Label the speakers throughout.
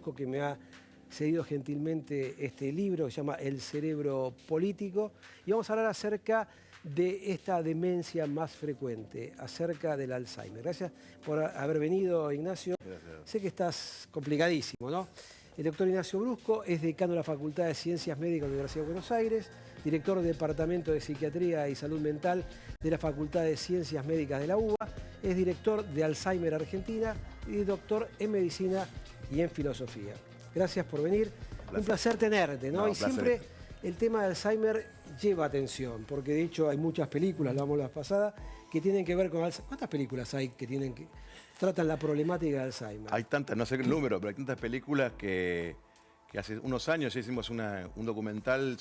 Speaker 1: que me ha cedido gentilmente este libro que se llama El cerebro político, y vamos a hablar acerca de esta demencia más frecuente, acerca del Alzheimer. Gracias por haber venido, Ignacio.
Speaker 2: Gracias.
Speaker 1: Sé que estás complicadísimo, ¿no? El doctor Ignacio Brusco es decano de la Facultad de Ciencias Médicas de la Universidad de Buenos Aires, director del Departamento de Psiquiatría y Salud Mental de la Facultad de Ciencias Médicas de la UBA, es director de Alzheimer Argentina y doctor en Medicina y en Filosofía. Gracias por venir. Un placer tenerte, ¿no? Y siempre el tema de Alzheimer lleva atención, porque de hecho hay muchas películas, lo hablamos la pasada, que tienen que ver con Alzheimer. ¿Cuántas películas hay que tratan la problemática de Alzheimer?
Speaker 2: Hay tantas, no sé el número, pero hay tantas películas que hace unos años ya hicimos un documental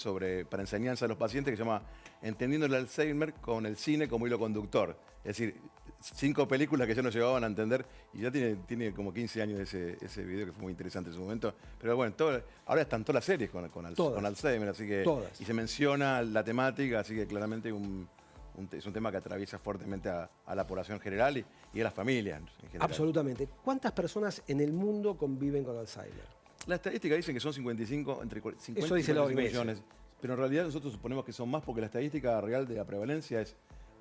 Speaker 2: para enseñanza a los pacientes que se llama Entendiendo el Alzheimer con el cine como hilo conductor. Es decir, 5 películas que ya nos llevaban a entender, y ya tiene como 15 años ese video, que fue muy interesante en su momento. Pero bueno, ahora están todas las series con Alzheimer, así que
Speaker 1: todas.
Speaker 2: Y se menciona la temática, así que claramente es un tema que atraviesa fuertemente a la población general y a las familias en general.
Speaker 1: Absolutamente. ¿Cuántas personas en el mundo conviven con Alzheimer?
Speaker 2: La estadística dice que son 55, entre 50
Speaker 1: Eso dice
Speaker 2: y
Speaker 1: la
Speaker 2: 45
Speaker 1: OMS.
Speaker 2: millones. Pero en realidad nosotros suponemos que son más porque la estadística real de la prevalencia es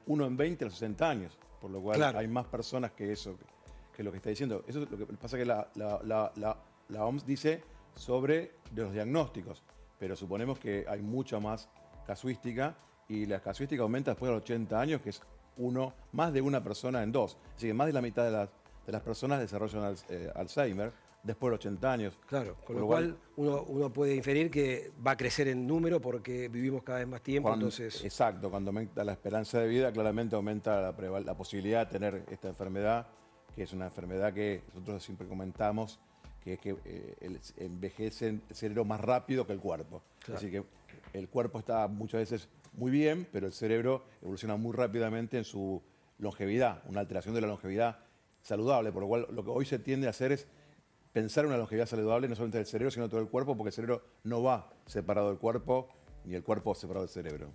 Speaker 2: 1 en 20 a los 60 años. Por lo cual hay más personas que eso, que lo que está diciendo. Eso es lo que pasa, que la OMS dice sobre los diagnósticos. Pero suponemos que hay mucha más casuística, y la casuística aumenta después de los 80 años, que es más de una persona en 2. Así que más de la mitad de las personas desarrollan Alzheimer después de los 80 años.
Speaker 1: Claro, con lo cual uno puede inferir que va a crecer en número porque vivimos cada vez más tiempo.
Speaker 2: Exacto, cuando aumenta la esperanza de vida, claramente aumenta la posibilidad de tener esta enfermedad, que es una enfermedad que nosotros siempre comentamos, que es que envejece el cerebro más rápido que el cuerpo.
Speaker 1: Claro.
Speaker 2: Así que el cuerpo está muchas veces muy bien, pero el cerebro evoluciona muy rápidamente en su longevidad, una alteración de la longevidad saludable, por lo cual lo que hoy se tiende a hacer es pensar en una longevidad saludable, no solamente del cerebro, sino todo el cuerpo, porque el cerebro no va separado del cuerpo, ni el cuerpo separado del cerebro.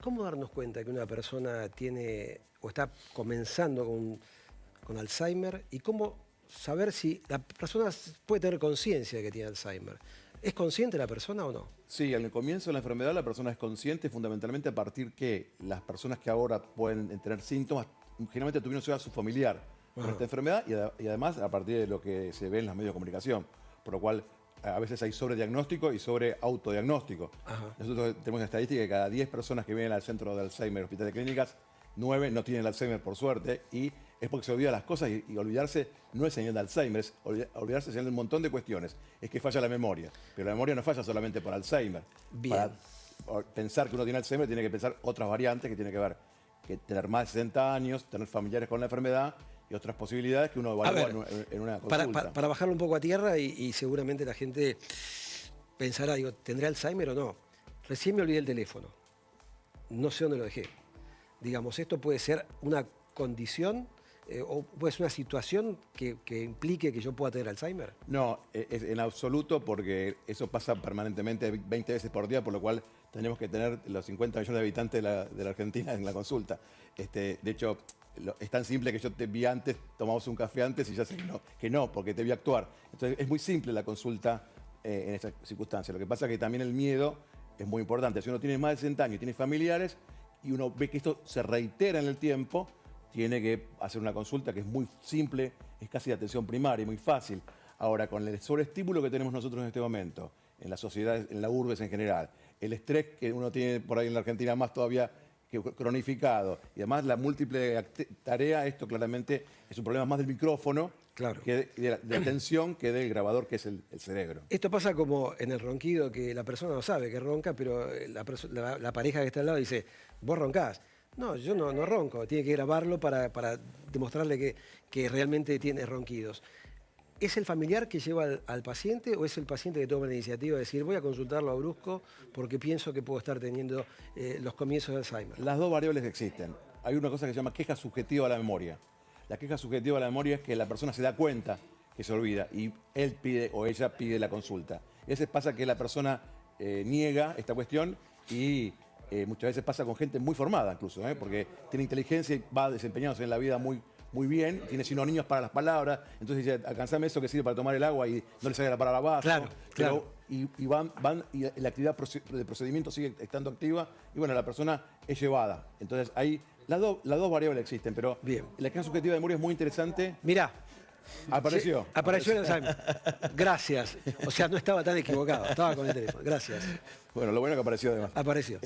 Speaker 1: ¿Cómo darnos cuenta que una persona tiene o está comenzando con Alzheimer, y cómo saber si la persona puede tener conciencia de que tiene Alzheimer? ¿Es consciente la persona o no? Sí,
Speaker 2: en el comienzo de la enfermedad la persona es consciente, fundamentalmente a partir que las personas que ahora pueden tener síntomas generalmente tuvieron a su familiar con esta enfermedad, y además a partir de lo que se ve en los medios de comunicación, por lo cual a veces hay sobrediagnóstico y sobre autodiagnóstico. Nosotros tenemos una estadística que cada 10 personas que vienen al centro de Alzheimer, Hospital de Clínicas, 9 no tienen Alzheimer, por suerte, y es porque se olvidan las cosas, y olvidarse no es señal de Alzheimer, es olvidarse señal de un montón de cuestiones. Es que falla la memoria, pero la memoria no falla solamente por Alzheimer.
Speaker 1: Bien.
Speaker 2: Para pensar que uno tiene Alzheimer tiene que pensar otras variantes que tienen que ver, que tener más de 60 años, tener familiares con la enfermedad y otras posibilidades que uno evalúa en una consulta.
Speaker 1: Para bajarlo un poco a tierra, y seguramente la gente pensará, digo, ¿tendré Alzheimer o no? Recién me olvidé el teléfono, no sé dónde lo dejé. Digamos, ¿esto puede ser una condición o puede ser una situación que implique que yo pueda tener Alzheimer?
Speaker 2: No, en absoluto, porque eso pasa permanentemente 20 veces por día, por lo cual tenemos que tener los 50 millones de habitantes de la Argentina en la consulta. De hecho, es tan simple que yo te vi antes, tomamos un café antes y ya sé que no, porque te vi actuar. Entonces es muy simple la consulta en esas circunstancias. Lo que pasa es que también el miedo es muy importante. Si uno tiene más de 60 años y tiene familiares y uno ve que esto se reitera en el tiempo, tiene que hacer una consulta que es muy simple, es casi de atención primaria, muy fácil. Ahora, con el sobreestímulo que tenemos nosotros en este momento, en la sociedad, en la urbes en general, el estrés que uno tiene por ahí en la Argentina más todavía que cronificado, y además la múltiple tarea, esto claramente es un problema más del micrófono, que de la atención, que del grabador, que es el cerebro.
Speaker 1: Esto pasa como en el ronquido, que la persona no sabe que ronca, pero la pareja que está al lado dice, vos roncás. No, yo no ronco, tiene que grabarlo para demostrarle que realmente tiene ronquidos. ¿Es el familiar que lleva al paciente, o es el paciente que toma la iniciativa de decir, voy a consultarlo a Brusco porque pienso que puedo estar teniendo los comienzos de Alzheimer?
Speaker 2: Las dos variables existen. Hay una cosa que se llama queja subjetiva a la memoria. La queja subjetiva a la memoria es que la persona se da cuenta que se olvida y él pide o ella pide la consulta. A veces pasa que la persona niega esta cuestión, y muchas veces pasa con gente muy formada incluso, porque tiene inteligencia y va desempeñándose en la vida muy muy bien, tiene sinónimos para las palabras, entonces dice, alcanzame eso que sirve para tomar el agua y no le sale la palabra vaso.
Speaker 1: Claro, claro.
Speaker 2: Y la actividad de procedimiento sigue estando activa y bueno, la persona es llevada. Entonces ahí las dos variables existen, pero
Speaker 1: Bien.
Speaker 2: la escala subjetiva de memoria es muy interesante.
Speaker 1: Mirá.
Speaker 2: Apareció.
Speaker 1: Sí, apareció el Alzheimer. Gracias. O sea, no estaba tan equivocado. Estaba con el teléfono. Gracias.
Speaker 2: Bueno, lo bueno es que apareció además.
Speaker 1: Apareció.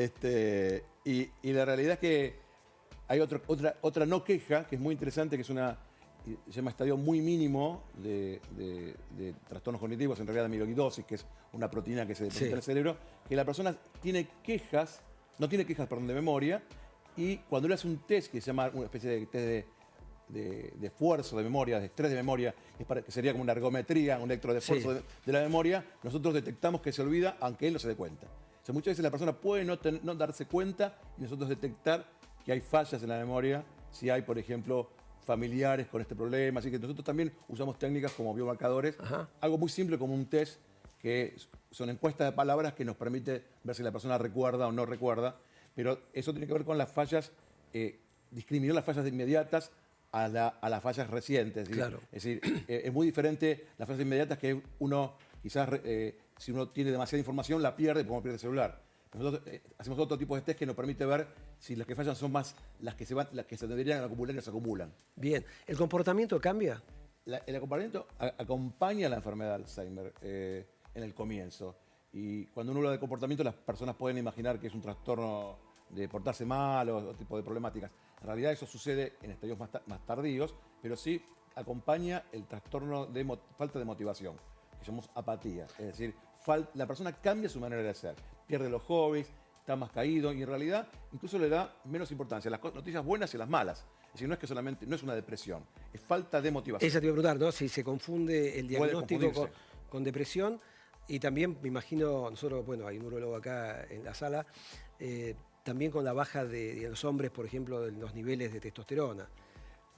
Speaker 2: Y la realidad es que hay otra no queja que es muy interesante, que es se llama estadio muy mínimo de trastornos cognitivos, en realidad de amiloidosis, que es una proteína que se deposita en el cerebro, que la persona no tiene quejas, perdón, de memoria, y cuando le hace un test que se llama una especie de test de esfuerzo de memoria, de estrés de memoria, que sería como una ergometría, un electroesfuerzo de la memoria, nosotros detectamos que se olvida aunque él no se dé cuenta. O sea, muchas veces la persona puede no darse cuenta y nosotros detectar que hay fallas en la memoria, si hay, por ejemplo, familiares con este problema. Así que nosotros también usamos técnicas como biomarcadores, algo muy simple como un test, que son encuestas de palabras que nos permite ver si la persona recuerda o no recuerda, pero eso tiene que ver con las fallas, discriminar las fallas inmediatas a las fallas recientes.
Speaker 1: Claro.
Speaker 2: Es decir, es muy diferente las fallas inmediatas que uno, quizás, si uno tiene demasiada información, la pierde como pierde el celular. Nosotros hacemos otro tipo de test que nos permite ver si las que fallan son más las que se deberían acumular y no se acumulan.
Speaker 1: Bien. ¿El comportamiento cambia?
Speaker 2: El comportamiento acompaña a la enfermedad de Alzheimer en el comienzo. Y cuando uno habla de comportamiento, las personas pueden imaginar que es un trastorno de portarse mal o otro tipo de problemáticas. En realidad eso sucede en estadios más tardíos, pero sí acompaña el trastorno de falta de motivación, que llamamos apatía. Es decir, la persona cambia su manera de ser, pierde los hobbies, está más caído y en realidad incluso le da menos importancia a las noticias buenas y a las malas. Es decir, no es una depresión, es falta de motivación.
Speaker 1: Esa te iba a preguntar, ¿no? Si se confunde el diagnóstico con depresión. Y también me imagino, nosotros, bueno, hay un neurólogo acá en la sala, también con la baja de los hombres, por ejemplo, de los niveles de testosterona.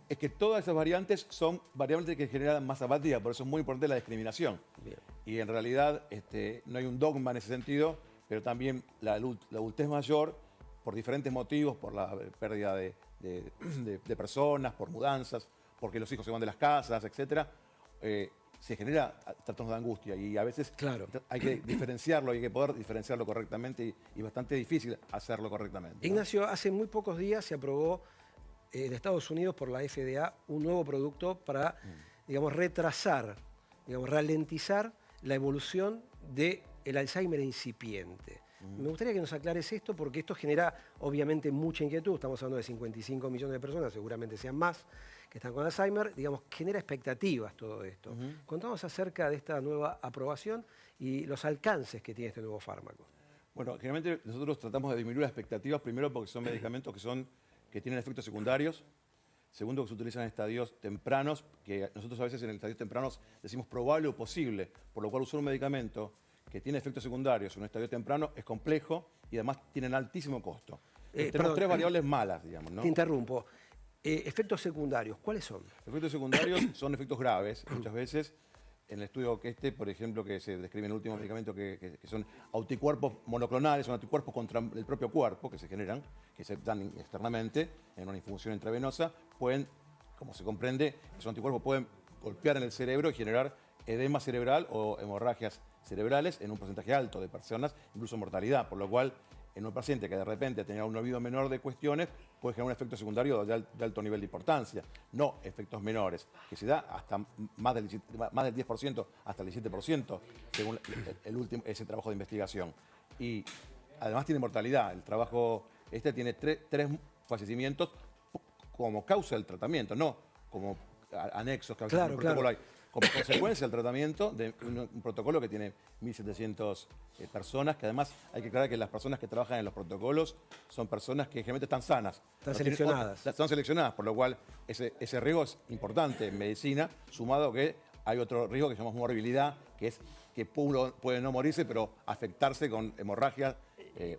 Speaker 2: Es que todas esas variantes son variables que generan más apatía, por eso es muy importante la discriminación.
Speaker 1: Bien.
Speaker 2: Y en realidad no hay un dogma en ese sentido, pero también la adultez mayor, por diferentes motivos, por la pérdida de personas, por mudanzas, porque los hijos se van de las casas, etc., se genera trastornos de angustia y a veces hay que diferenciarlo, hay que poder diferenciarlo correctamente y bastante difícil hacerlo correctamente, ¿no?
Speaker 1: Ignacio, hace muy pocos días se aprobó en Estados Unidos por la FDA un nuevo producto para, digamos, retrasar, digamos, ralentizar la evolución del Alzheimer incipiente. Me gustaría que nos aclares esto porque esto genera obviamente mucha inquietud. Estamos hablando de 55 millones de personas, seguramente sean más, que están con Alzheimer. Digamos, genera expectativas todo esto. Contanos acerca de esta nueva aprobación y los alcances que tiene este nuevo fármaco.
Speaker 2: Bueno, generalmente nosotros tratamos de disminuir las expectativas, primero porque son medicamentos que tienen efectos secundarios. Segundo, que se utilizan en estadios tempranos, que nosotros a veces en estadios tempranos decimos probable o posible, por lo cual usar un medicamento que tiene efectos secundarios en un estadio temprano es complejo y además tienen altísimo costo. Tenemos tres variables malas, digamos, ¿no?
Speaker 1: Te interrumpo. Efectos secundarios, ¿cuáles son?
Speaker 2: Efectos secundarios son efectos graves, muchas veces. En el estudio por ejemplo, que se describe en el último medicamento, que son anticuerpos monoclonales, son anticuerpos contra el propio cuerpo que se generan, que se dan externamente en una infusión intravenosa, pueden, como se comprende, esos anticuerpos pueden golpear en el cerebro y generar edema cerebral o hemorragias cerebrales en un porcentaje alto de personas, incluso mortalidad, por lo cual en un paciente que de repente tenga un olvido menor de cuestiones puede generar un efecto secundario de alto nivel de importancia, no efectos menores, que se da hasta más del 10%, hasta el 17%, según ese trabajo de investigación. Y además tiene mortalidad. El trabajo tiene tres fallecimientos como causa del tratamiento, no como anexos que
Speaker 1: Claro,
Speaker 2: protocolo hay. Como consecuencia del tratamiento de un protocolo que tiene 1.700 personas, que además hay que aclarar que las personas que trabajan en los protocolos son personas que generalmente están sanas.
Speaker 1: Están seleccionadas.
Speaker 2: Están seleccionadas, por lo cual ese riesgo es importante en medicina, sumado a que hay otro riesgo que llamamos morbilidad, que es que uno puede no morirse, pero afectarse con hemorragia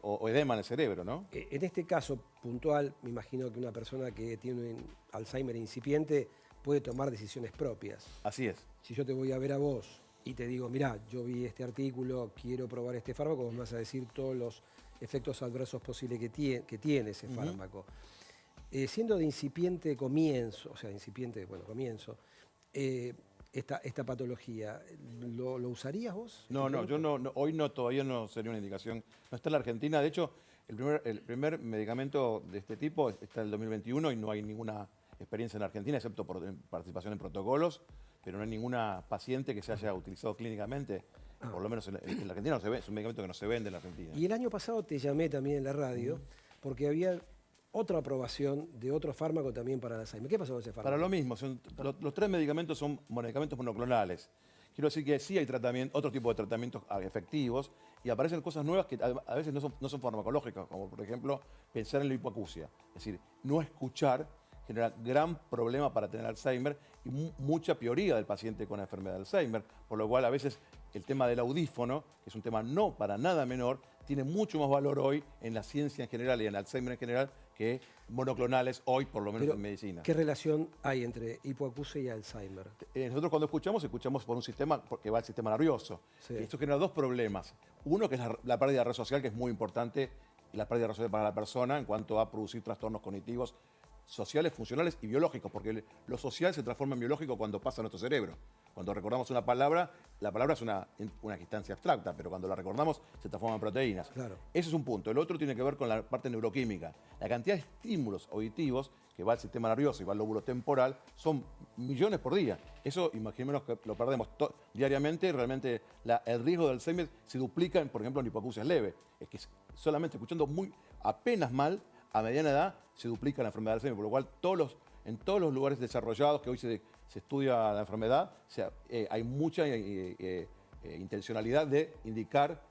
Speaker 2: o edema en el cerebro, ¿no?
Speaker 1: En este caso puntual, me imagino que una persona que tiene un Alzheimer incipiente puede tomar decisiones propias.
Speaker 2: Así es.
Speaker 1: Si yo te voy a ver a vos y te digo, mirá, yo vi este artículo, quiero probar este fármaco, vos me vas a decir todos los efectos adversos posibles que tiene ese fármaco. siendo de incipiente comienzo, o sea, incipiente, bueno, comienzo, esta patología, ¿lo usarías vos?
Speaker 2: No, yo hoy todavía no sería una indicación. No está en la Argentina. De hecho, el primer medicamento de este tipo está en el 2021 y no hay ninguna experiencia en Argentina, excepto por participación en protocolos, pero no hay ninguna paciente que se haya utilizado clínicamente. Por lo menos en la Argentina no se ve, es un medicamento que no se vende en la Argentina.
Speaker 1: Y el año pasado te llamé también en la radio porque había otra aprobación de otro fármaco también para el Alzheimer. ¿Qué pasó con ese fármaco?
Speaker 2: Para lo mismo, los 3 medicamentos son medicamentos monoclonales. Quiero decir que sí hay otro tipo de tratamientos efectivos y aparecen cosas nuevas que a veces no son farmacológicas, como por ejemplo pensar en la hipoacusia. Es decir, no escuchar genera gran problema para tener Alzheimer y mucha pioría del paciente con la enfermedad de Alzheimer, por lo cual a veces el tema del audífono, que es un tema no para nada menor, tiene mucho más valor hoy en la ciencia en general y en Alzheimer en general que monoclonales hoy, por lo menos en medicina.
Speaker 1: ¿Qué relación hay entre hipoacusia y Alzheimer?
Speaker 2: Nosotros cuando escuchamos por un sistema que va al sistema nervioso. Sí. Esto genera 2 problemas. Uno que es la pérdida de red social, que es muy importante, la pérdida de red social para la persona en cuanto a producir trastornos cognitivos, sociales, funcionales y biológicos, porque lo social se transforma en biológico cuando pasa a nuestro cerebro. Cuando recordamos una palabra, la palabra es una instancia abstracta, pero cuando la recordamos se transforma en proteínas.
Speaker 1: Claro.
Speaker 2: Ese es un punto. El otro tiene que ver con la parte neuroquímica. La cantidad de estímulos auditivos que va al sistema nervioso y va al lóbulo temporal son millones por día. Eso, imaginémonos que lo perdemos diariamente, realmente el riesgo de Alzheimer se duplica, por ejemplo, en hipoacusias leves. Es que solamente escuchando apenas mal, a mediana edad se duplica la enfermedad de Alzheimer, por lo cual en todos los lugares desarrollados que hoy se estudia la enfermedad, hay mucha intencionalidad de indicar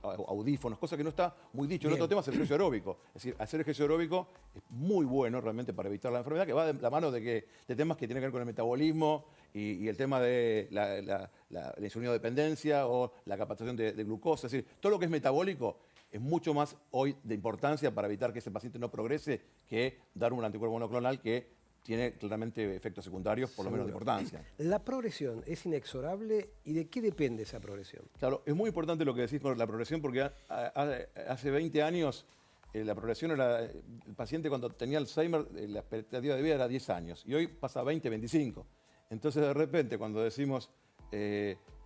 Speaker 2: audífonos, cosa que no está muy dicho. El otro tema es el ejercicio aeróbico. Es decir, hacer ejercicio aeróbico es muy bueno realmente para evitar la enfermedad, que va de la mano de temas que tienen que ver con el metabolismo y el tema de la insulinodependencia o la captación de glucosa. Es decir, todo lo que es metabólico es mucho más hoy de importancia para evitar que ese paciente no progrese que dar un anticuerpo monoclonal que tiene claramente efectos secundarios, por lo menos de importancia.
Speaker 1: ¿La progresión es inexorable y de qué depende esa progresión?
Speaker 2: Claro, es muy importante lo que decís con la progresión porque hace 20 años la progresión era, el paciente cuando tenía Alzheimer, la expectativa de vida era 10 años y hoy pasa 20, 25. Entonces de repente cuando decimos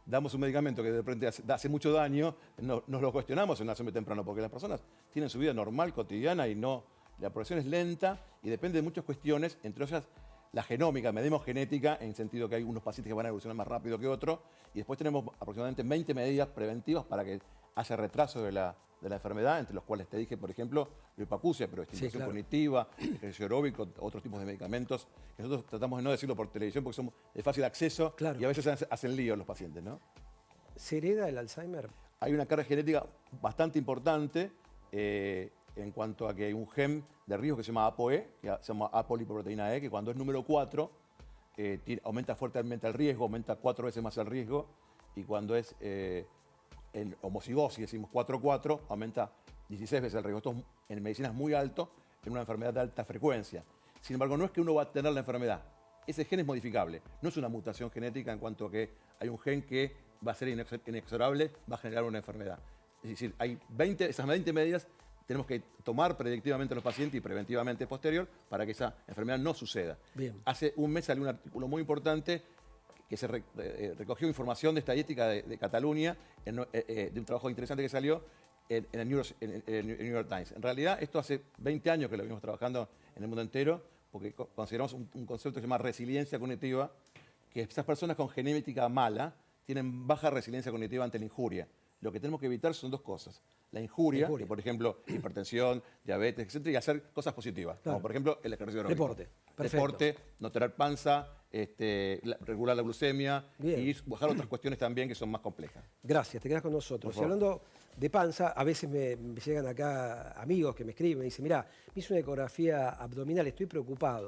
Speaker 2: damos un medicamento que de repente hace mucho daño, nos lo cuestionamos en Alzheimer temprano porque las personas tienen su vida normal, cotidiana y la progresión es lenta y depende de muchas cuestiones, entre ellas la genómica, medimos genética en el sentido que hay unos pacientes que van a evolucionar más rápido que otros y después tenemos aproximadamente 20 medidas preventivas para que haya retraso de la enfermedad, entre los cuales te dije, por ejemplo, la hipoacusia, pero estimulación cognitiva, ejercicio aeróbico, otros tipos de medicamentos, que nosotros tratamos de no decirlo por televisión porque son de fácil acceso y a veces hacen lío los pacientes, ¿no?
Speaker 1: ¿Se hereda el Alzheimer?
Speaker 2: Hay una carga genética bastante importante en cuanto a que hay un gen de riesgo que se llama ApoE, que se llama apolipoproteína E, que cuando es número 4 aumenta fuertemente el riesgo, aumenta 4 veces más el riesgo, y cuando es en homocigosis, decimos 4-4, aumenta 16 veces el riesgo. Esto en medicina es muy alto, en una enfermedad de alta frecuencia. Sin embargo, no es que uno va a tener la enfermedad. Ese gen es modificable. No es una mutación genética en cuanto a que hay un gen que va a ser inexorable, va a generar una enfermedad. Es decir, hay esas 20 medidas tenemos que tomar predictivamente a los pacientes y preventivamente posterior para que esa enfermedad no suceda.
Speaker 1: Bien.
Speaker 2: Hace un mes salió un artículo muy importante que se recogió información de estadística de Cataluña, de un trabajo interesante que salió en el New York Times. En realidad, esto hace 20 años que lo venimos trabajando en el mundo entero, porque consideramos un concepto que se llama resiliencia cognitiva, que esas personas con genética mala tienen baja resiliencia cognitiva ante la injuria. Lo que tenemos que evitar son 2 cosas. La injuria, que por ejemplo, hipertensión, diabetes, etc., y hacer cosas positivas, como por ejemplo el ejercicio aeróbico.
Speaker 1: Deporte. Perfecto.
Speaker 2: Deporte, no tener panza, regular la glucemia y bajar otras cuestiones también que son más complejas.
Speaker 1: Gracias, te quedas con nosotros. Y hablando de panza, a veces me llegan acá amigos que me escriben y me dicen, mirá, me hice una ecografía abdominal, estoy preocupado.